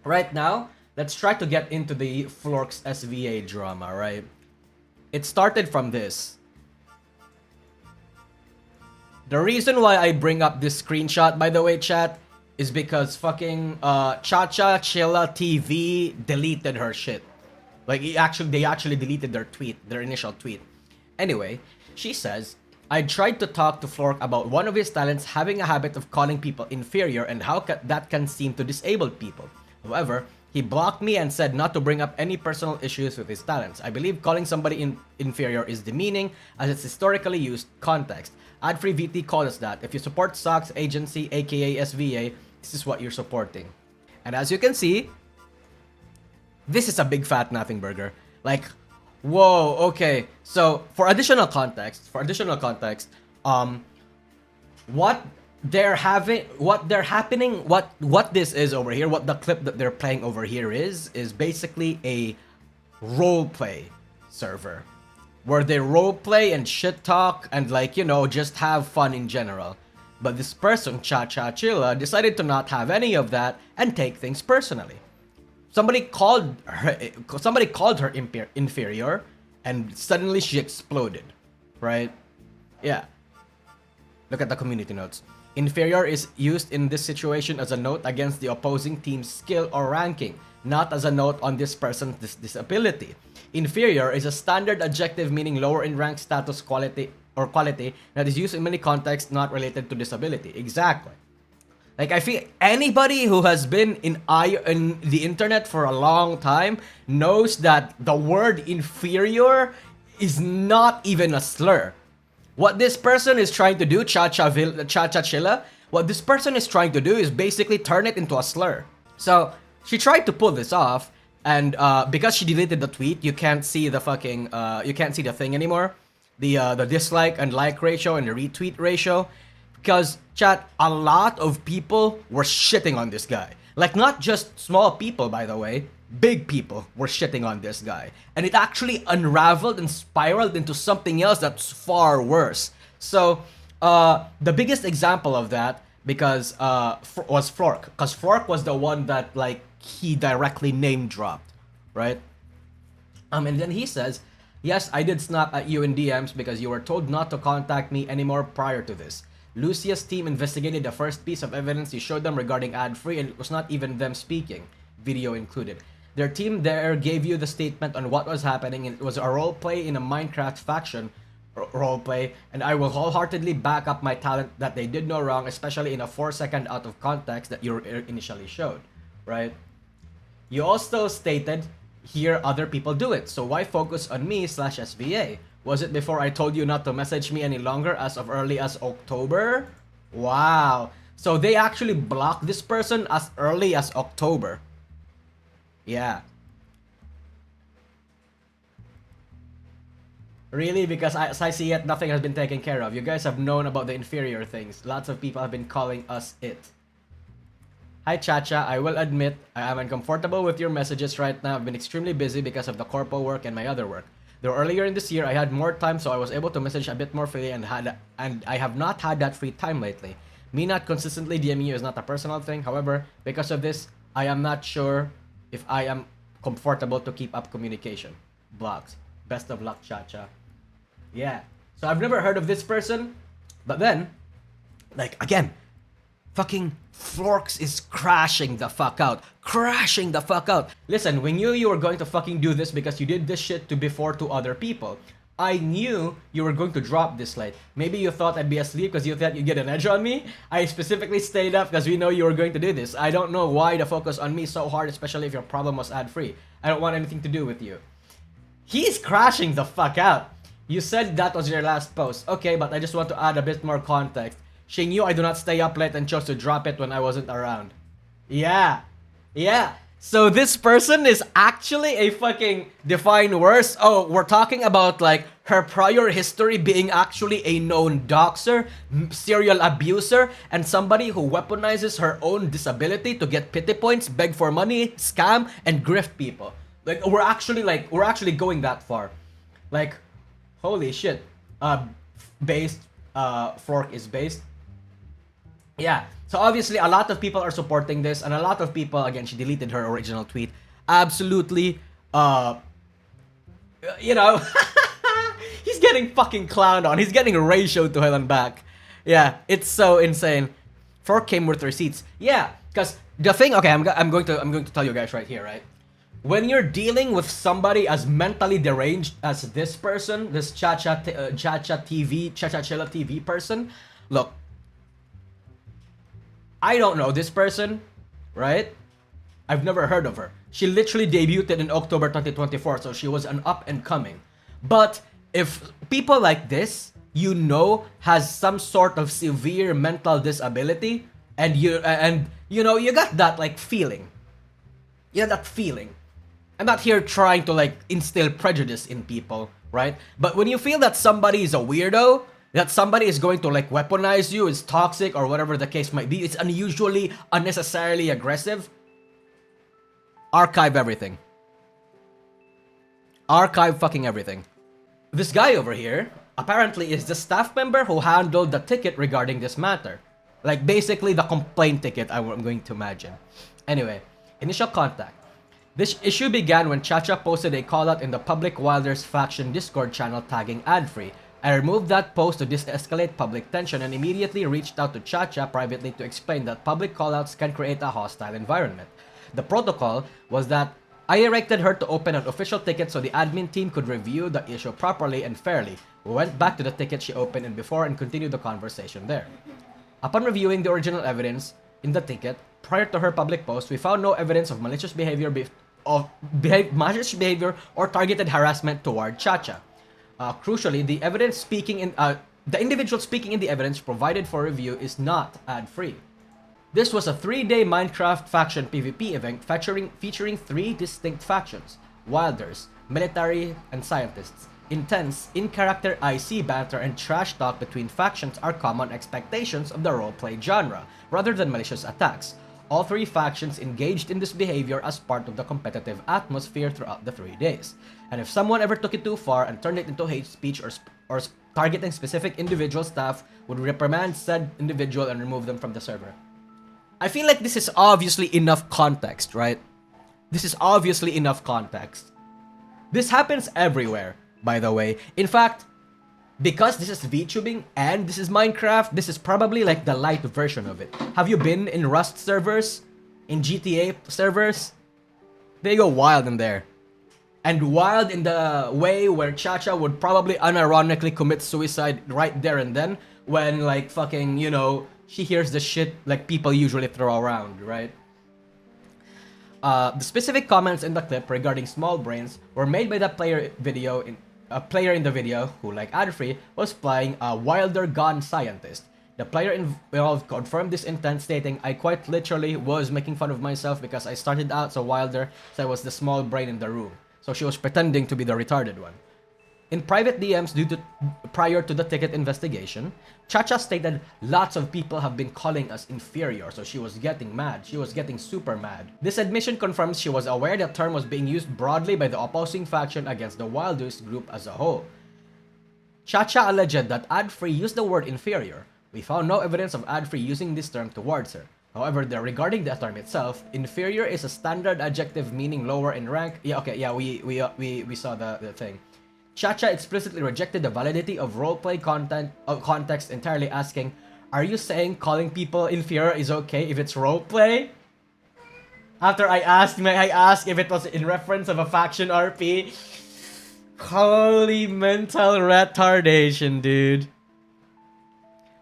Right now, let's try to get into the Florks SVA drama, right? It started from this. The reason why I bring up this screenshot, by the way, chat, is because fucking Chacha Chilla TV deleted her shit. Like, they actually deleted their tweet, their initial tweet. Anyway, she says, I tried to talk to Flork about one of his talents having a habit of calling people inferior and how that can seem to disabled people. However, he blocked me and said not to bring up any personal issues with his talents. I believe calling somebody inferior is demeaning as it's historically used context. Adfree VT called us that. If you support SOX agency, aka SVA, this is what you're supporting. And as you can see, this is a big fat nothing burger. Like, whoa, okay. So for additional context, what this is over here, what the clip that they're playing over here is basically a role play server where they role play and shit talk and, like, you know, just have fun in general. But this person, Cha-Cha Chilla, decided to not have any of that and take things personally. Somebody called her inferior, and suddenly she exploded, right? Yeah. Look at the community notes. Inferior is used in this situation as a note against the opposing team's skill or ranking, not as a note on this person's disability. Inferior is a standard adjective meaning lower in rank, status, quality that is used in many contexts not related to disability. Exactly. Like, I feel anybody who has been in the internet for a long time knows that the word inferior is not even a slur. What this person is trying to do, Cha-Cha Chilla, what this person is trying to do is basically turn it into a slur. So she tried to pull this off, and because she deleted the tweet, you can't see the fucking you can't see the thing anymore, the dislike and like ratio and the retweet ratio. Because, chat, a lot of people were shitting on this guy. Like, not just small people, by the way. Big people were shitting on this guy. And it actually unraveled and spiraled into something else that's far worse. So, the biggest example of that, because was Flork. Because Flork was the one that, like, he directly name-dropped, right? And then he says, yes, I did snap at you in DMs because you were told not to contact me anymore prior to this. Lucia's team investigated the first piece of evidence you showed them regarding ad-free, and it was not even them speaking, video included. Their team there gave you the statement on what was happening, and it was a roleplay in a Minecraft faction roleplay, and I will wholeheartedly back up my talent that they did no wrong, especially in a 4-second out of context that you initially showed, right? You also stated, here other people do it, so why focus on me/SVA? Was it before I told you not to message me any longer as of early as October? Wow. So they actually blocked this person as early as October. Yeah. Really? Because as I see it, nothing has been taken care of. You guys have known about the inferior things. Lots of people have been calling us it. Hi Chacha, I will admit I am uncomfortable with your messages right now. I've been extremely busy because of the corpo work and my other work. Though earlier in this year I had more time, so I was able to message a bit more freely and I have not had that free time lately. Me not consistently DMing you is not a personal thing. However, because of this, I am not sure if I am comfortable to keep up communication. Blogs. Best of luck, Chacha. Yeah. So I've never heard of this person, but then, like, again, fucking Florks is crashing the fuck out. Crashing the fuck out. Listen, we knew you were going to fucking do this because you did this shit before to other people. I knew you were going to drop this late. Maybe you thought I'd be asleep because you thought you'd get an edge on me. I specifically stayed up because we know you were going to do this. I don't know why the focus on me so hard, especially if your problem was ad-free. I don't want anything to do with you. He's crashing the fuck out. You said that was your last post. Okay, but I just want to add a bit more context. She knew I do not stay up late and chose to drop it when I wasn't around. Yeah. Yeah. So this person is actually a fucking define worse. Oh, we're talking about like her prior history being actually a known doxer, serial abuser, and somebody who weaponizes her own disability to get pity points, beg for money, scam, and grift people. Like we're actually going that far. Like, holy shit. Flork is based. Yeah. So obviously a lot of people are supporting this, and a lot of people, again, she deleted her original tweet. Absolutely, uh, you know, he's getting fucking clowned on. He's getting ratioed to hell and back. Yeah, it's so insane. 4 came with receipts. Yeah, because the thing. Okay, I'm going to tell you guys right here, right? When you're dealing with somebody as mentally deranged as this person, this Chacha Chilla TV person, look, I don't know this person, right? I've never heard of her. She literally debuted in October 2024, so she was an up and coming. But if people like this, you know, has some sort of severe mental disability, and you know, you got that like feeling. You got that feeling. I'm not here trying to like instill prejudice in people, right? But when you feel that somebody is a weirdo, that somebody is going to like weaponize you, is toxic or whatever the case might be, it's unusually, unnecessarily aggressive, archive everything. Archive fucking everything. This guy over here apparently is the staff member who handled the ticket regarding this matter. Like basically the complaint ticket, I'm going to imagine. Anyway, initial contact. This issue began when Chacha posted a call out in the Public Wilders faction Discord channel tagging ad-free. I removed that post to de-escalate public tension and immediately reached out to Chacha privately to explain that public callouts can create a hostile environment. The protocol was that I directed her to open an official ticket so the admin team could review the issue properly and fairly. We went back to the ticket she opened in before and continued the conversation there. Upon reviewing the original evidence in the ticket, prior to her public post, we found no evidence of malicious behavior or targeted harassment toward Chacha. Crucially, the individual speaking in the evidence provided for review is not ad-free. This was a 3-day Minecraft faction PvP event featuring 3 distinct factions: Wilders, military, and scientists. Intense, in-character IC banter and trash talk between factions are common expectations of the roleplay genre, rather than malicious attacks. All 3 factions engaged in this behavior as part of the competitive atmosphere throughout the 3 days. And if someone ever took it too far and turned it into hate speech or targeting specific individual, staff would reprimand said individual and remove them from the server. I feel like this is obviously enough context, right? This is obviously enough context. This happens everywhere, by the way. In fact, because this is VTubing and this is Minecraft, this is probably like the light version of it. Have you been in Rust servers? In GTA servers? They go wild in there. And wild in the way where Chacha would probably unironically commit suicide right there and then when like fucking, you know, she hears the shit like people usually throw around, right? The specific comments in the clip regarding small brains were made by the player in the video who, like ad-free, was playing a Wilder Gone scientist. The player involved confirmed this intent, stating, I quite literally was making fun of myself because I started out so Wilder, so I was the small brain in the room. So she was pretending to be the retarded one. In private DMs prior to the ticket investigation, Chacha stated lots of people have been calling us inferior, so she was getting mad. She was getting super mad. This admission confirms she was aware the term was being used broadly by the opposing faction against the Wilders group as a whole. Chacha alleged that ad-free used the word inferior. We found no evidence of ad-free using this term towards her. However, regarding the term itself, inferior is a standard adjective meaning lower in rank. Yeah, okay, yeah, we saw the thing. Chacha explicitly rejected the validity of roleplay context, entirely asking, are you saying calling people inferior is okay if it's roleplay? After I asked if it was in reference of a faction RP. Holy mental retardation, dude.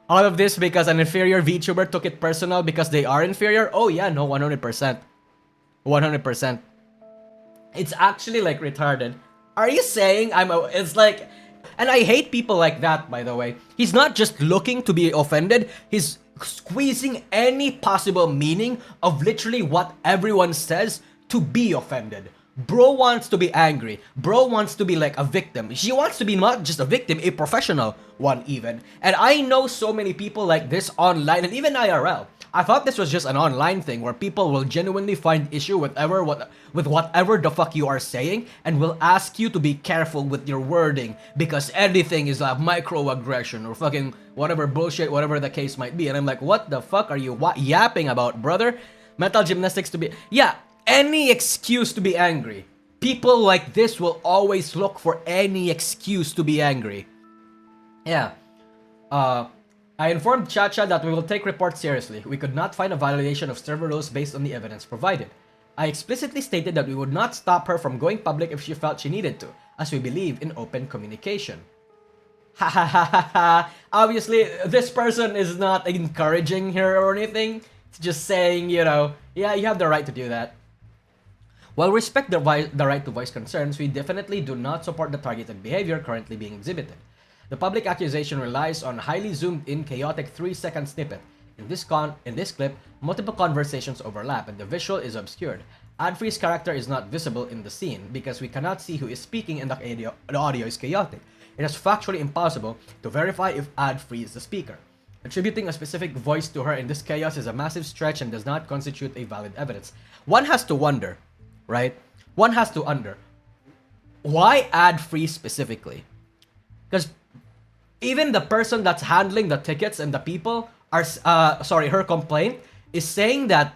All of this because an inferior VTuber took it personal because they are inferior? Oh yeah, no, 100%. 100%. It's actually like retarded. Are you saying it's like, and I hate people like that, by the way. He's not just looking to be offended, he's squeezing any possible meaning of literally what everyone says to be offended. Bro wants to be angry. Bro wants to be like a victim. She wants to be not just a victim, a professional one even. And I know so many people like this online and even IRL I thought this was just an online thing where people will genuinely find issue with whatever the fuck you are saying and will ask you to be careful with your wording because anything is a microaggression or fucking whatever bullshit, whatever the case might be. And I'm like, what the fuck are you yapping about, brother? Mental gymnastics to be... Yeah, any excuse to be angry. People like this will always look for any excuse to be angry. Yeah. I informed Chacha that we will take reports seriously. We could not find a violation of server rules based on the evidence provided. I explicitly stated that we would not stop her from going public if she felt she needed to, as we believe in open communication. Ha ha ha ha ha. Obviously, this person is not encouraging her or anything. It's just saying, you know, yeah, you have the right to do that. While we respect the right to voice concerns, we definitely do not support the targeted behavior currently being exhibited. The public accusation relies on highly zoomed-in, chaotic 3-second snippet. In this clip, multiple conversations overlap and the visual is obscured. Adfree's character is not visible in the scene because we cannot see who is speaking and the audio is chaotic. It is factually impossible to verify if Adfree is the speaker. Attributing a specific voice to her in this chaos is a massive stretch and does not constitute a valid evidence. One has to wonder, right? One has to wonder, why Adfree specifically? Because even the person that's handling the tickets and the people are, her complaint is saying that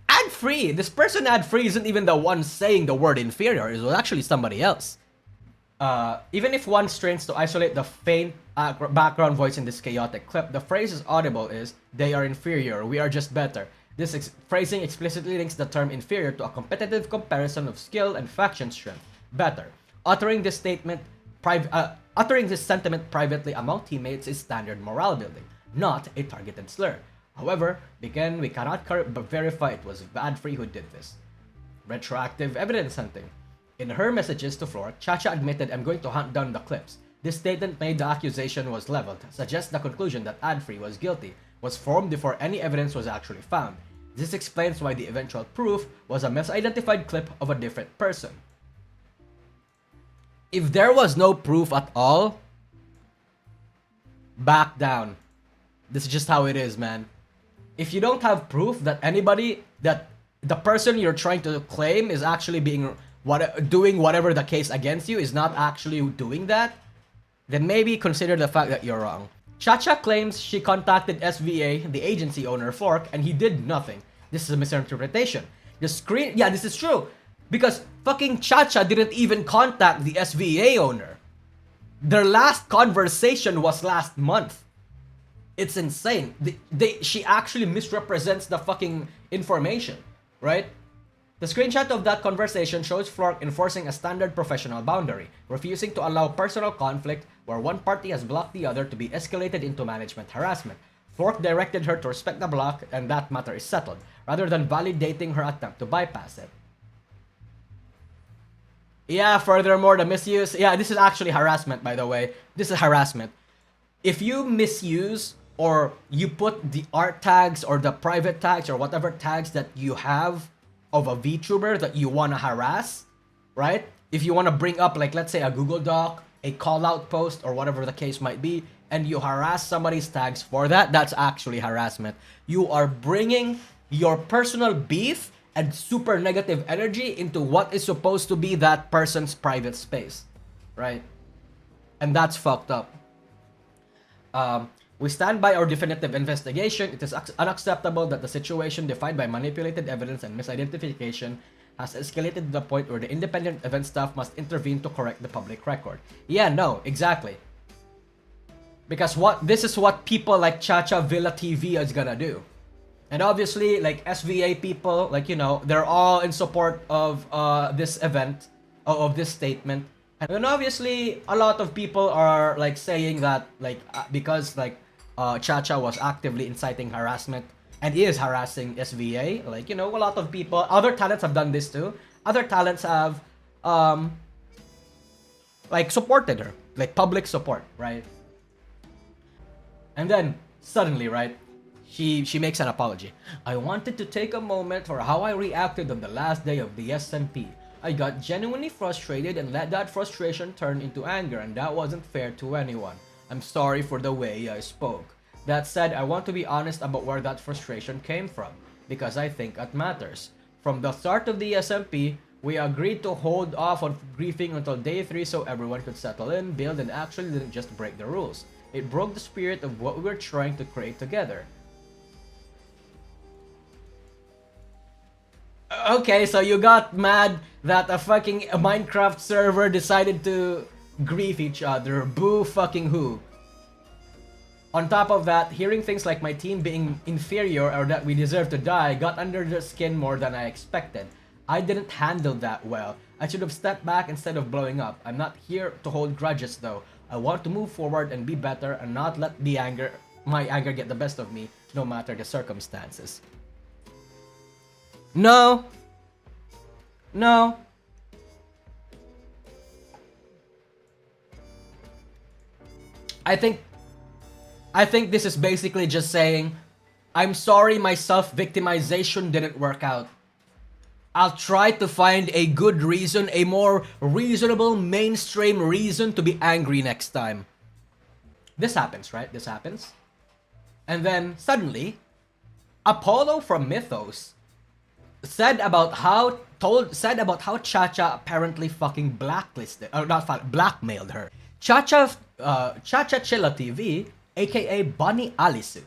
Adfree, this person Adfree isn't even the one saying the word inferior, it was actually somebody else. Even if one strains to isolate the faint background voice in this chaotic clip, the phrase is audible is, they are inferior, we are just better. This phrasing explicitly links the term inferior to a competitive comparison of skill and faction strength. Better. Uttering this sentiment privately among teammates is standard morale building, not a targeted slur. However, again, we cannot verify it was Adfree who did this. Retroactive evidence hunting. In her messages to Florks, Chacha admitted, I'm going to hunt down the clips. This statement made the accusation was leveled, suggests the conclusion that Adfree was guilty was formed before any evidence was actually found. This explains why the eventual proof was a misidentified clip of a different person. If there was no proof at all, back down. This is just how it is, man. If you don't have proof that that the person you're trying to claim is actually doing whatever the case against you is not actually doing that, then maybe consider the fact that you're wrong. Chacha claims she contacted SVA, the agency owner Florks, and he did nothing. This is a misinterpretation. Yeah, this is true. Because fucking Chacha didn't even contact the SVA owner. Their last conversation was last month. It's insane. She actually misrepresents the fucking information, right? The screenshot of that conversation shows Florks enforcing a standard professional boundary, refusing to allow personal conflict where one party has blocked the other to be escalated into management harassment. Florks directed her to respect the block and that matter is settled, rather than validating her attempt to bypass it. Yeah, furthermore, the misuse... Yeah, this is actually harassment, by the way. This is harassment. If you misuse or you put the art tags or the private tags or whatever tags that you have of a VTuber that you want to harass, right? If you want to bring up, like, let's say a Google Doc, a call-out post, or whatever the case might be, and you harass somebody's tags for that, that's actually harassment. You are bringing your personal beef and super negative energy into what is supposed to be that person's private space, right? And that's fucked up. We stand by our definitive investigation. It is unacceptable that the situation defined by manipulated evidence and misidentification has escalated to the point where the independent event staff must intervene to correct the public record. Yeah, no, exactly. Because this is what people like Chacha Villa TV is gonna do. And obviously, like, SVA people, like, you know, they're all in support of this event, of this statement. And obviously, a lot of people are, like, saying that, like, because, like, Chacha was actively inciting harassment and is harassing SVA, like, you know, a lot of people, other talents have done this too. Other talents have, like, supported her, like, public support, right? And then, suddenly, right, she makes an apology. I wanted to take a moment for how I reacted on the last day of the SMP. I got genuinely frustrated and let that frustration turn into anger, and that wasn't fair to anyone. I'm sorry for the way I spoke. That said, I want to be honest about where that frustration came from, because I think it matters. From the start of the SMP, we agreed to hold off on griefing until day 3 so everyone could settle in, build, and actually didn't just break the rules. It broke the spirit of what we were trying to create together. Okay, so you got mad that a fucking Minecraft server decided to grief each other. Boo fucking who. On top of that, hearing things like my team being inferior or that we deserve to die got under the skin more than I expected. I didn't handle that well. I should have stepped back instead of blowing up. I'm not here to hold grudges though. I want to move forward and be better and not let my anger get the best of me, no matter the circumstances. No. No. I think this is basically just saying, I'm sorry my self-victimization didn't work out. I'll try to find a good reason, a more reasonable mainstream reason to be angry next time. This happens, right? This happens. And then suddenly, Apollo from Mythos said about how Chacha apparently fucking blacklisted, or not blackmailed her. Chacha Chilla TV, aka Bunny Alisu.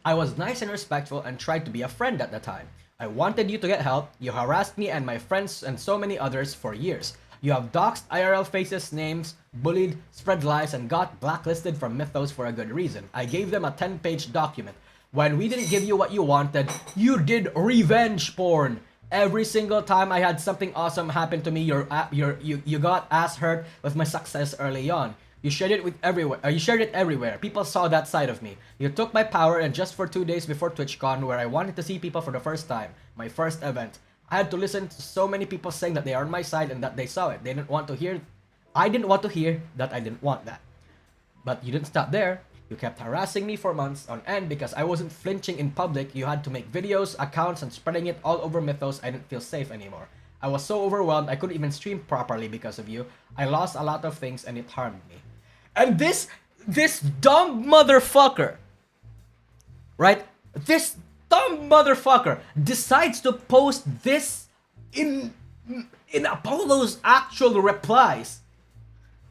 I was nice and respectful and tried to be a friend at the time. I wanted you to get help. You harassed me and my friends and so many others for years. You have doxed IRL faces, names, bullied, spread lies, and got blacklisted from Mythos for a good reason. I gave them a 10-page document. When we didn't give you what you wanted, you did revenge porn. Every single time I had something awesome happen to me, you got ass hurt with my success early on. You shared it everywhere. People saw that side of me. You took my power, and just for 2 days before TwitchCon, where I wanted to see people for the first time, my first event, I had to listen to so many people saying that they are on my side and that they saw it. They didn't want to hear. I didn't want to hear that I didn't want that. But you didn't stop there. You kept harassing me for months on end because I wasn't flinching in public. You had to make videos, accounts, and spreading it all over Mythos. I didn't feel safe anymore. I was so overwhelmed I couldn't even stream properly because of you. I lost a lot of things and it harmed me. And this dumb motherfucker, right? This dumb motherfucker decides to post this in Apollo's actual replies.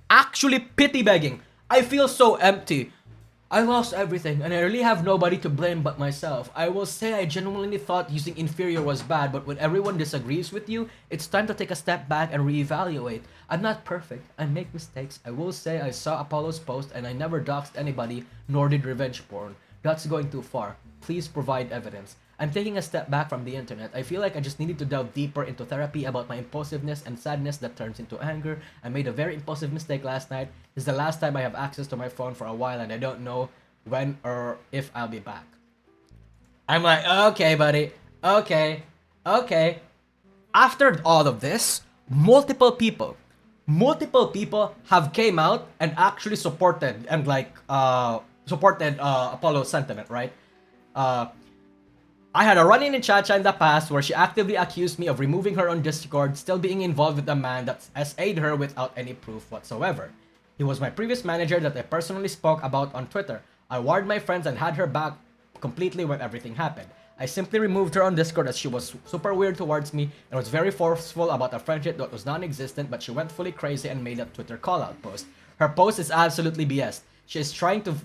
Actually pity begging. I feel so empty. I lost everything and I really have nobody to blame but myself. I will say I genuinely thought using inferior was bad, but when everyone disagrees with you, it's time to take a step back and reevaluate. I'm not perfect. I make mistakes. I will say I saw Apollo's post and I never doxed anybody, nor did revenge porn. That's going too far. Please provide evidence. I'm taking a step back from the internet. I feel like I just needed to delve deeper into therapy about my impulsiveness and sadness that turns into anger. I made a very impulsive mistake last night. This is the last time I have access to my phone for a while and I don't know when or if I'll be back. I'm like, okay, buddy. Okay. After all of this, multiple people have came out and actually supported and supported Apollo's sentiment, right? I had a run-in Chacha in the past where she actively accused me of removing her on Discord, still being involved with a man that SA'd her without any proof whatsoever. He was my previous manager that I personally spoke about on Twitter. I warned my friends and had her back completely when everything happened. I simply removed her on Discord as she was super weird towards me and was very forceful about a friendship that was non-existent, but she went fully crazy and made a Twitter call-out post. Her post is absolutely BS. She is trying to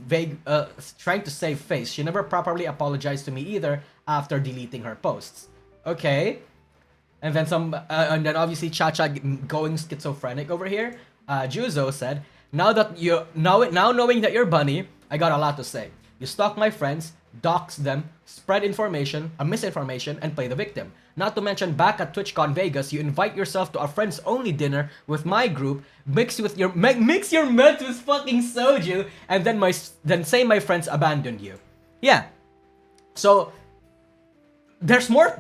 save face. She never properly apologized to me either after deleting her posts. Okay. And then obviously Chacha going schizophrenic over here. Juzo said, now knowing that you're Bunny, I got a lot to say. You stalk my friends, dox them, spread misinformation, and play the victim. Not to mention, back at TwitchCon Vegas, you invite yourself to a friends-only dinner with my group, mix your meds with fucking soju, and then say my friends abandoned you. Yeah. So there's more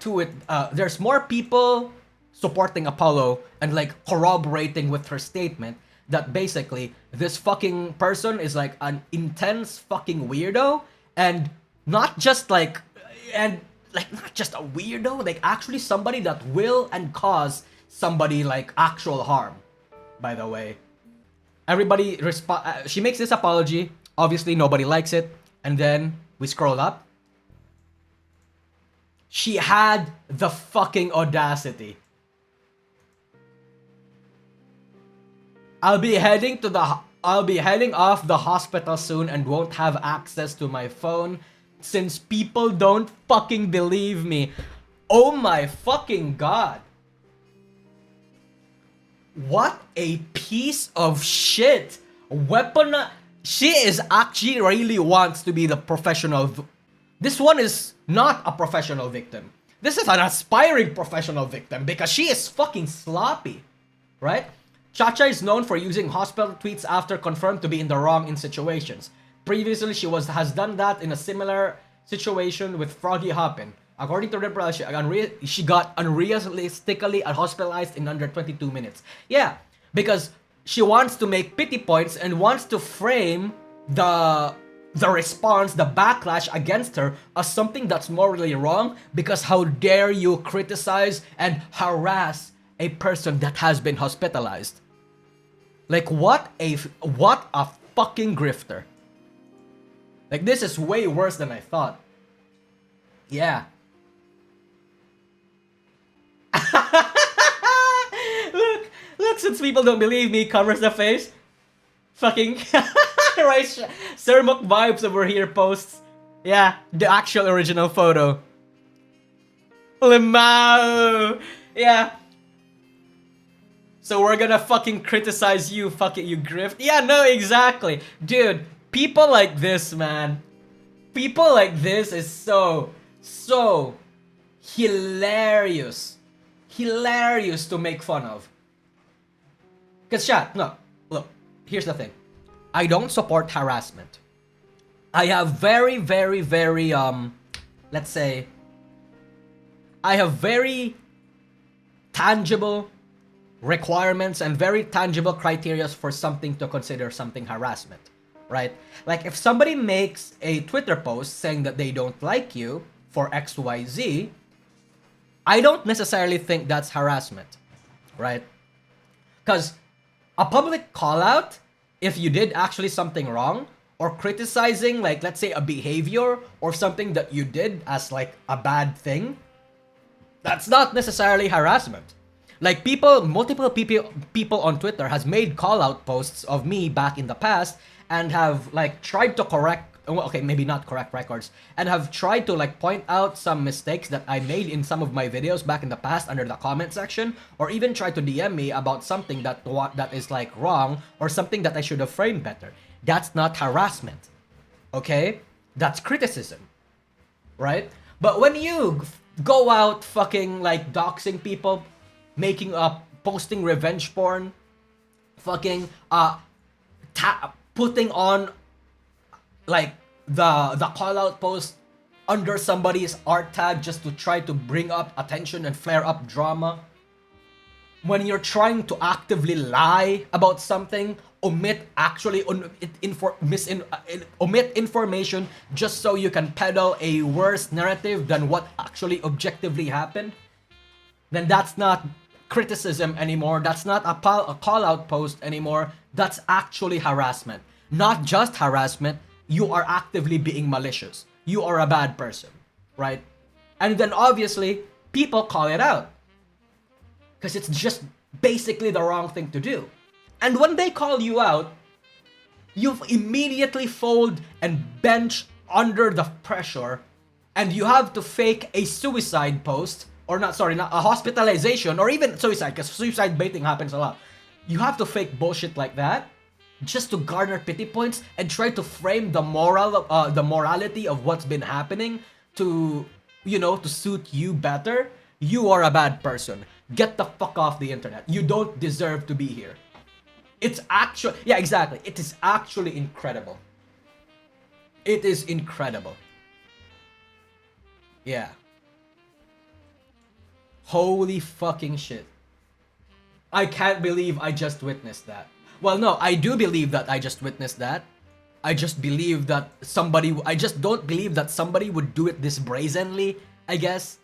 to it. There's more people supporting Apollo and corroborating with her statement that basically this fucking person is an intense fucking weirdo and not just not just a weirdo, actually somebody that will and cause somebody actual harm, by the way. Everybody she makes this apology. Obviously, nobody likes it. And then we scroll up. She had the fucking audacity. I'll be heading off the hospital soon and won't have access to my phone since people don't fucking believe me. Oh my fucking god. What a piece of shit. She is actually really wants to be the professional. This one is not a professional victim. This is an aspiring professional victim because she is fucking sloppy, right? Chacha is known for using hospital tweets after confirmed to be in the wrong in situations. Previously, she has done that in a similar situation with Froggy Hoppin. According to Ripple, she got unrealistically hospitalized in under 22 minutes. Yeah, because she wants to make pity points and wants to frame the response, the backlash against her as something that's morally wrong, because how dare you criticize and harass a person that has been hospitalized. Like, what a fucking grifter. Like, this is way worse than I thought. Yeah. Look, since people don't believe me, covers the face. Fucking right, Sermuk vibes over here posts. Yeah, the actual original photo. Limao. Yeah. So we're gonna fucking criticize you, you grift. Yeah, no, exactly. Dude, people like this, man. People like this is so hilarious. Hilarious to make fun of. Cause chat, no, look, here's the thing. I don't support harassment. I have very, let's say, I have very tangible requirements and very tangible criteria for something to consider something harassment, right? Like, if somebody makes a Twitter post saying that they don't like you for XYZ, I don't necessarily think that's harassment, right? Because a public call out, if you did actually something wrong, or criticizing, like, let's say, a behavior or something that you did as like a bad thing, that's not necessarily harassment. Like, multiple people on Twitter has made call out posts of me back in the past and have like tried to correct, okay, maybe not correct records, and have tried to like point out some mistakes that I made in some of my videos back in the past under the comment section, or even try to DM me about something that is like wrong or something that I should have framed better. That's not harassment, okay? That's criticism, right? But when you go out fucking like doxing people, making up, posting revenge porn, fucking putting on like the call out post under somebody's art tag just to try to bring up attention and flare up drama. When you're trying to actively lie about something, omit information just so you can peddle a worse narrative than what actually objectively happened, then that's not criticism anymore. That's not a call out post anymore. That's actually harassment. Not just harassment, you are actively being malicious. You are a bad person, right? And then obviously, people call it out. Because it's just basically the wrong thing to do. And when they call you out, you immediately fold and bench under the pressure, and you have to fake a suicide post, or not a hospitalization, or even suicide, because suicide baiting happens a lot. You have to fake bullshit like that just to garner pity points and try to frame the morality of what's been happening to, to suit you better. You are a bad person. Get the fuck off the internet. You don't deserve to be here. It's actually, yeah, exactly. It is actually incredible. It is incredible. Yeah. Holy fucking shit. I can't believe I just witnessed that. Well, no, I do believe that I just witnessed that. I just believe that I just don't believe that somebody would do it this brazenly, I guess.